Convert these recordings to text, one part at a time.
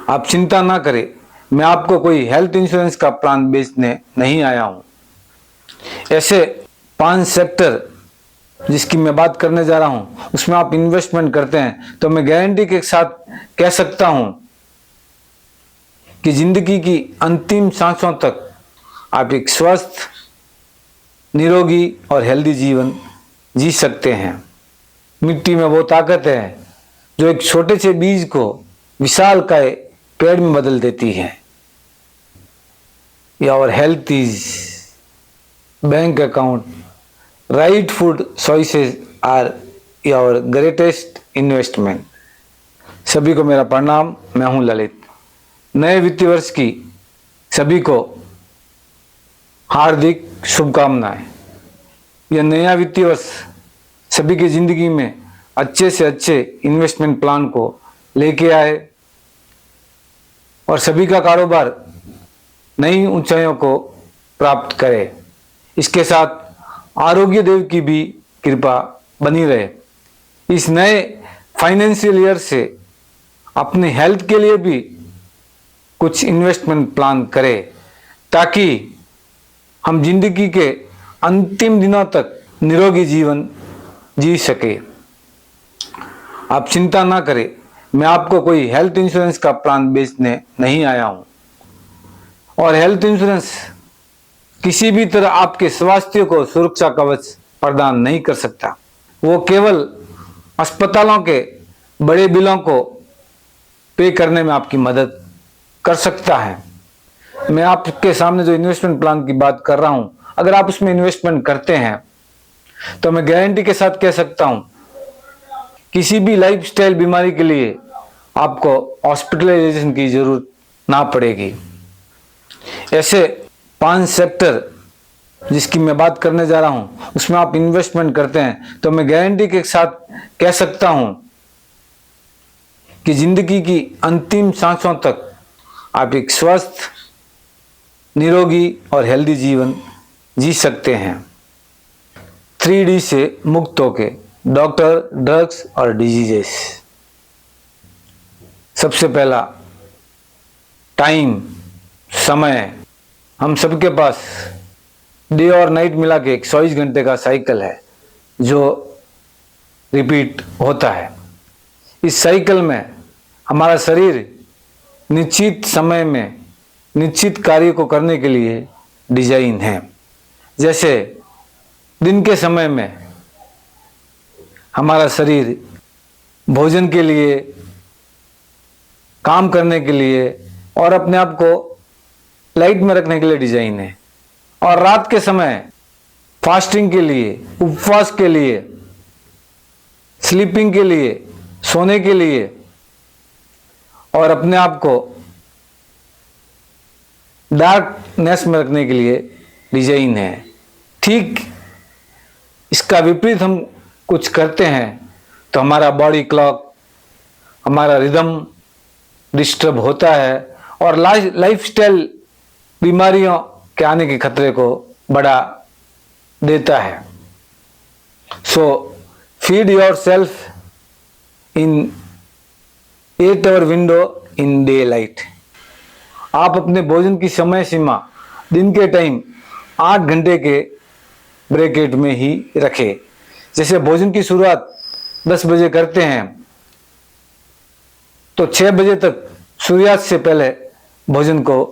आप चिंता ना करें, मैं आपको कोई हेल्थ इंश्योरेंस का प्लान बेचने नहीं आया हूं। ऐसे 5 सेक्टर जिसकी मैं बात करने जा रहा हूं, उसमें आप इन्वेस्टमेंट करते हैं तो मैं गारंटी के साथ कह सकता हूं कि जिंदगी की अंतिम सांसों तक आप एक स्वस्थ, निरोगी और हेल्दी जीवन जी सकते हैं। मिट्टी में वो ताकत है जो एक छोटे से बीज को विशालकाय पेड़ में बदल देती है। Your health is bank account, right food choices are your greatest investment. सभी को मेरा प्रणाम, मैं हूं ललित। नए वित्तीय वर्ष की सभी को हार्दिक शुभकामनाएं। यह नया वित्तीय वर्ष सभी की जिंदगी में अच्छे से अच्छे इन्वेस्टमेंट प्लान को लेके आए और सभी का कारोबार नई ऊंचाइयों को प्राप्त करे। इसके साथ आरोग्य देव की भी कृपा बनी रहे। इस नए फाइनेंशियल ईयर से अपने हेल्थ के लिए भी कुछ इन्वेस्टमेंट प्लान करें ताकि हम जिंदगी के अंतिम दिनों तक निरोगी जीवन जी सके। आप चिंता ना करें, मैं आपको कोई हेल्थ इंश्योरेंस का प्लान बेचने नहीं आया हूं। और हेल्थ इंश्योरेंस किसी भी तरह आपके स्वास्थ्य को सुरक्षा कवच प्रदान नहीं कर सकता। वो केवल अस्पतालों के बड़े बिलों को पे करने में आपकी मदद कर सकता है। मैं आपके सामने जो इन्वेस्टमेंट प्लान की बात कर रहा हूं, अगर आप उसमें इन्वेस्टमेंट करते हैं तो मैं गारंटी के साथ कह सकता हूं किसी भी लाइफस्टाइल बीमारी के लिए आपको हॉस्पिटलाइजेशन की जरूरत ना पड़ेगी। ऐसे 5 सेक्टर जिसकी मैं बात करने जा रहा हूं, उसमें आप इन्वेस्टमेंट करते हैं तो मैं गारंटी के साथ कह सकता हूं कि जिंदगी की अंतिम सांसों तक आप एक स्वस्थ, निरोगी और हेल्दी जीवन जी सकते हैं। 3D से मुक्त होके, डॉक्टर, ड्रग्स और डिजीजेस। सबसे पहला टाइम, समय। हम सबके पास डे और नाइट मिला के एक 24 घंटे का साइकिल है जो रिपीट होता है। इस साइकिल में हमारा शरीर निश्चित समय में निश्चित कार्य को करने के लिए डिजाइन है। जैसे दिन के समय में हमारा शरीर भोजन के लिए, काम करने के लिए और अपने आप को लाइट में रखने के लिए डिजाइन है। और रात के समय फास्टिंग के लिए, उपवास के लिए, स्लीपिंग के लिए, सोने के लिए और अपने आप को डार्कनेस में रखने के लिए डिजाइन है। ठीक इसका विपरीत हम कुछ करते हैं तो हमारा बॉडी क्लॉक, हमारा रिदम डिस्टर्ब होता है और लाइफस्टाइल बीमारियों के आने के खतरे को बढ़ा देता है। So feed your self in 8 hour window in daylight. आप अपने भोजन की समय सीमा दिन के टाइम 8 घंटे के ब्रैकेट में ही रखें। जैसे भोजन की शुरुआत 10 बजे करते हैं तो 6 बजे तक सूर्यास्त से पहले भोजन को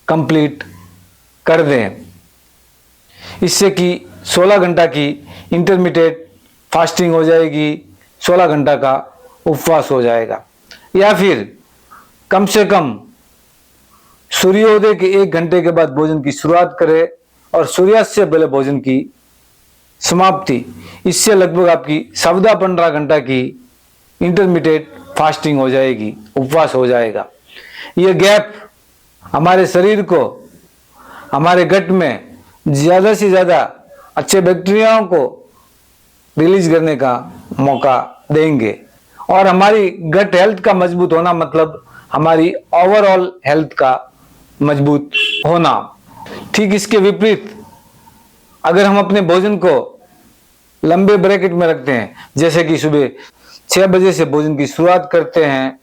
कंप्लीट कर दें। इससे कि 16 घंटा की इंटरमीडिएट फास्टिंग हो जाएगी, 16 घंटा का उपवास हो जाएगा। या फिर कम से कम सूर्योदय के 1 घंटे के बाद भोजन की शुरुआत करें और सूर्यास्त से पहले भोजन की समाप्ति। इससे लगभग आपकी 14-15 घंटा की इंटरमीडिएट फास्टिंग हो जाएगी, उपवास हो जाएगा। यह गैप हमारे शरीर को, हमारे गट में ज़्यादा से ज़्यादा अच्छे बैक्टीरियाओं को रिलीज करने का मौका देंगे। और हमारी गट हेल्थ का मजबूत होना मतलब हमारी ओवरऑल हेल्थ का मजबूत होना। ठीक इसके विपरीत अगर हम अपने भोजन को लंबे ब्रैकेट में रखते हैं, जैसे कि सुबह 6 बजे से भोजन की शुरुआत करते हैं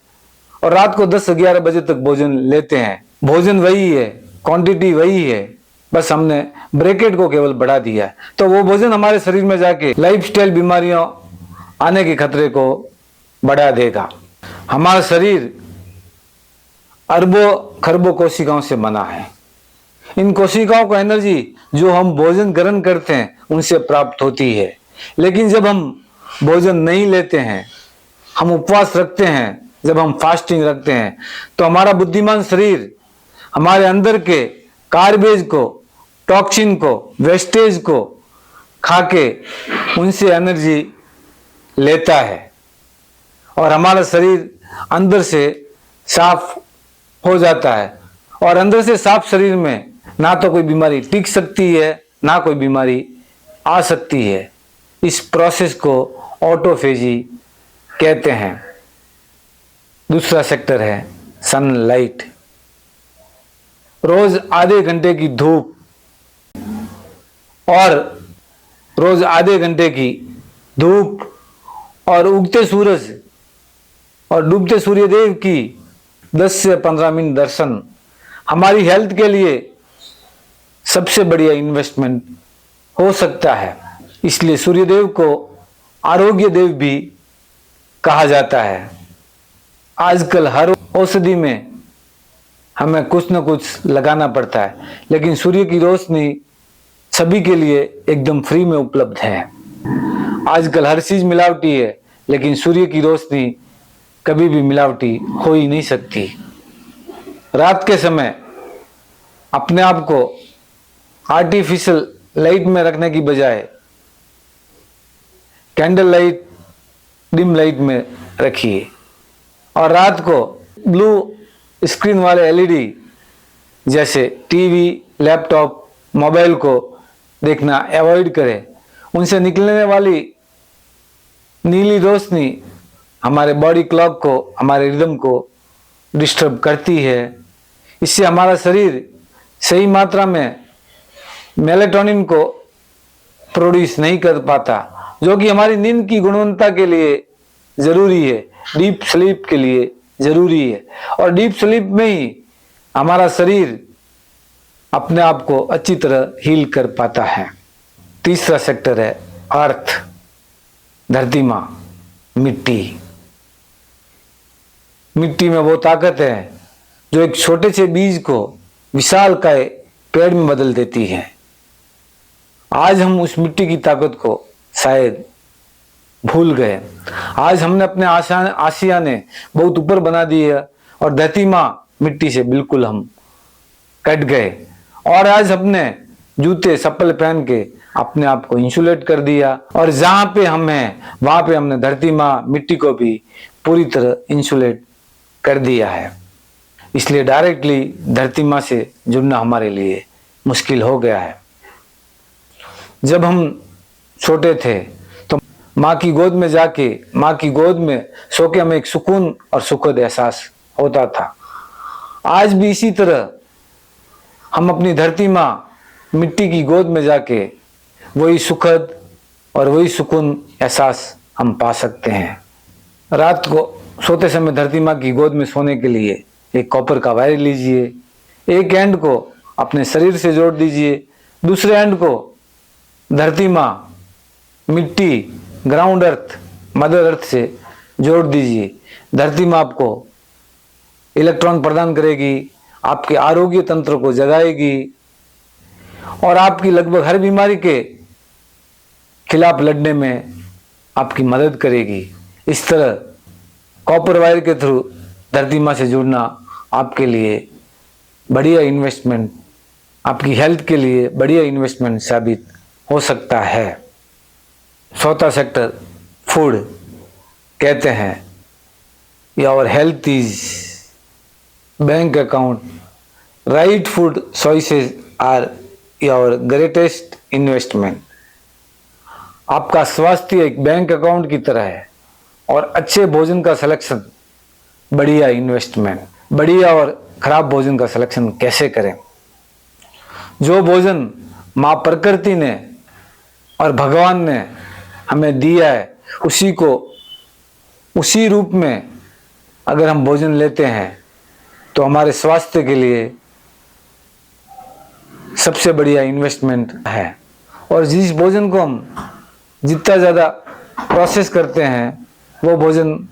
और रात को 10-11 बजे तक भोजन लेते हैं। भोजन वही है, क्वांटिटी वही है, बस हमने ब्रैकेट को केवल बढ़ा दिया है। तो वो भोजन हमारे शरीर में जाके लाइफस्टाइल बीमारियों आने के खतरे को बढ़ा देगा। हमारा शरीर अरबों खरबों कोशिकाओं से बना है। इन कोशिकाओं को एनर्जी जो हम भोजन ग्रहण करते हैं उनसे प्राप्त होती है। लेकिन जब हम भोजन नहीं लेते हैं, हम उपवास रखते हैं, जब हम फास्टिंग रखते हैं, तो हमारा बुद्धिमान शरीर हमारे अंदर के कार्बेज को, टॉक्सिन को, वेस्टेज को खाके उनसे एनर्जी लेता है और हमारा शरीर अंदर से साफ हो जाता है। और अंदर से साफ शरीर में ना तो कोई बीमारी टिक सकती है, ना कोई बीमारी आ सकती है। इस प्रोसेस को ऑटोफेजी कहते हैं। दूसरा सेक्टर है सनलाइट। रोज आधे घंटे की धूप और रोज आधे घंटे की धूप और उगते सूरज और डूबते सूर्यदेव की 10 से 15 मिनट दर्शन हमारी हेल्थ के लिए सबसे बढ़िया इन्वेस्टमेंट हो सकता है। इसलिए सूर्यदेव को आरोग्य देव भी कहा जाता है। आजकल हर औषधि में हमें कुछ न कुछ लगाना पड़ता है, लेकिन सूर्य की रोशनी सभी के लिए एकदम फ्री में उपलब्ध है। आजकल हर चीज मिलावटी है, लेकिन सूर्य की रोशनी कभी भी मिलावटी हो ही नहीं सकती। रात के समय अपने आप को आर्टिफिशियल लाइट में रखने की बजाय कैंडल लाइट, डिम लाइट में रखिए और रात को ब्लू स्क्रीन वाले एलईडी जैसे टीवी, लैपटॉप, मोबाइल को देखना अवॉइड करें। उनसे निकलने वाली नीली रोशनी हमारे बॉडी क्लॉक को, हमारे रिदम को डिस्टर्ब करती है। इससे हमारा शरीर सही मात्रा में मेलेटोनिन को प्रोड्यूस नहीं कर पाता, जो कि हमारी नींद की गुणवत्ता के लिए जरूरी है, डीप स्लीप के लिए जरूरी है। और डीप स्लीप में ही हमारा शरीर अपने आप को अच्छी तरह हील कर पाता है। तीसरा सेक्टर है अर्थ, धरती माँ, मिट्टी। मिट्टी में वो ताकत है जो एक छोटे से बीज को विशालकाय पेड़ में बदल देती है। आज हम उस मिट्टी की ताकत को शायद भूल गए। आज हमने अपने आशियाने बहुत ऊपर बना दी है और धरती माँ मिट्टी से बिल्कुल हम कट गए। और आज हमने जूते चप्पल पहन के अपने आप को इंसुलेट कर दिया और जहां पे हम हैं वहां पे हमने धरती माँ मिट्टी को भी पूरी तरह इंसुलेट कर दिया है। इसलिए डायरेक्टली धरती माँ से जुड़ना हमारे लिए मुश्किल हो गया है। जब हम छोटे थे तो माँ की गोद में जाके, माँ की गोद में सो के हमें एक सुकून और सुखद एहसास होता था। आज भी इसी तरह हम अपनी धरती माँ मिट्टी की गोद में जाके वही सुखद और वही सुकून एहसास हम पा सकते हैं। रात को सोते समय धरती माँ की गोद में सोने के लिए एक कॉपर का वायर लीजिए, एक एंड को अपने शरीर से जोड़ दीजिए, दूसरे एंड को धरती माँ, मिट्टी, ग्राउंड अर्थ, मदर अर्थ से जोड़ दीजिए। धरती माँ आपको इलेक्ट्रॉन प्रदान करेगी, आपके आरोग्य तंत्र को जगाएगी और आपकी लगभग हर बीमारी के खिलाफ लड़ने में आपकी मदद करेगी। इस तरह कॉपर वायर के थ्रू धरती माँ से जुड़ना आपके लिए बढ़िया इन्वेस्टमेंट, आपकी हेल्थ के लिए बढ़िया इन्वेस्टमेंट साबित हो सकता है। चौथा सेक्टर फूड कहते हैं, your health is bank account, right food choices are your greatest investment. आपका स्वास्थ्य एक बैंक अकाउंट की तरह है और अच्छे भोजन का सिलेक्शन बढ़िया इन्वेस्टमेंट। बढ़िया और खराब भोजन का सिलेक्शन कैसे करें? जो भोजन माँ प्रकृति ने और भगवान ने हमें दिया है उसी को उसी रूप में अगर हम भोजन लेते हैं तो हमारे स्वास्थ्य के लिए सबसे बढ़िया इन्वेस्टमेंट है। और जिस भोजन को हम जितना ज़्यादा प्रोसेस करते हैं वो भोजन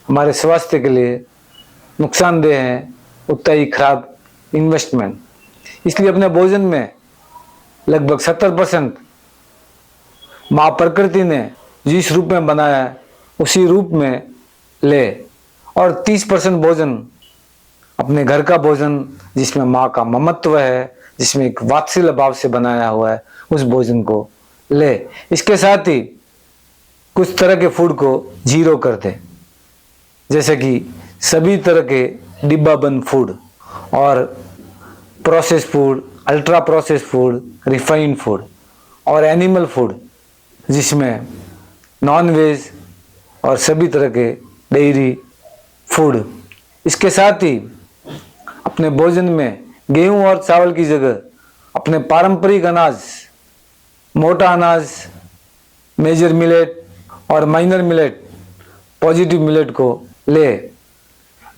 हमारे स्वास्थ्य के लिए नुकसानदेह है, उतना ही खराब इन्वेस्टमेंट। इसलिए अपने भोजन में लगभग 70% माँ प्रकृति ने जिस रूप में बनाया है उसी रूप में ले, और 30% भोजन अपने घर का भोजन जिसमें माँ का ममत्व है, जिसमें एक वात्सल्य भाव से बनाया हुआ है, उस भोजन को ले। इसके साथ ही कुछ तरह के फूड को जीरो कर दे, जैसे कि सभी तरह के डिब्बा बंद फूड और process food, ultra process food, refined food और एनिमल फूड जिसमें नॉन वेज और सभी तरह के डेयरी फूड। इसके साथ ही अपने भोजन में गेहूं और चावल की जगह अपने पारंपरिक अनाज, मोटा अनाज, मेजर मिलेट और माइनर मिलेट, पॉजिटिव मिलेट को ले,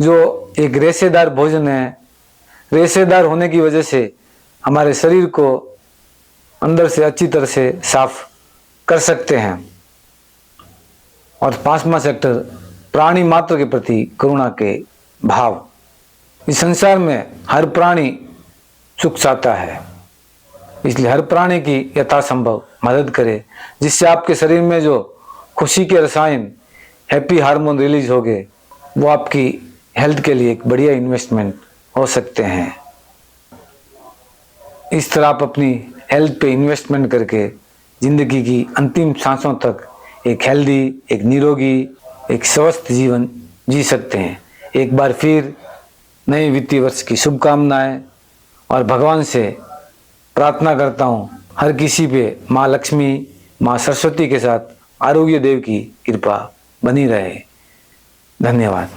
जो एक रेशेदार भोजन है। रेशेदार होने की वजह से हमारे शरीर को अंदर से अच्छी तरह से साफ कर सकते हैं। और 5वां सेक्टर, प्राणी मात्र के प्रति करुणा के भाव। इस संसार में हर प्राणी सुख चाहता है, इसलिए हर प्राणी की यथासंभव मदद करे, जिससे आपके शरीर में जो खुशी के रसायन, हैप्पी हार्मोन रिलीज हो गए, वो आपकी हेल्थ के लिए एक बढ़िया इन्वेस्टमेंट हो सकते हैं। इस तरह आप अपनी हेल्थ पे इन्वेस्टमेंट करके जिंदगी की अंतिम सांसों तक एक हेल्दी, एक निरोगी, एक स्वस्थ जीवन जी सकते हैं। एक बार फिर नए वित्तीय वर्ष की शुभकामनाएं, और भगवान से प्रार्थना करता हूँ हर किसी पे माँ लक्ष्मी, माँ सरस्वती के साथ आरोग्य देव की कृपा बनी रहे। धन्यवाद।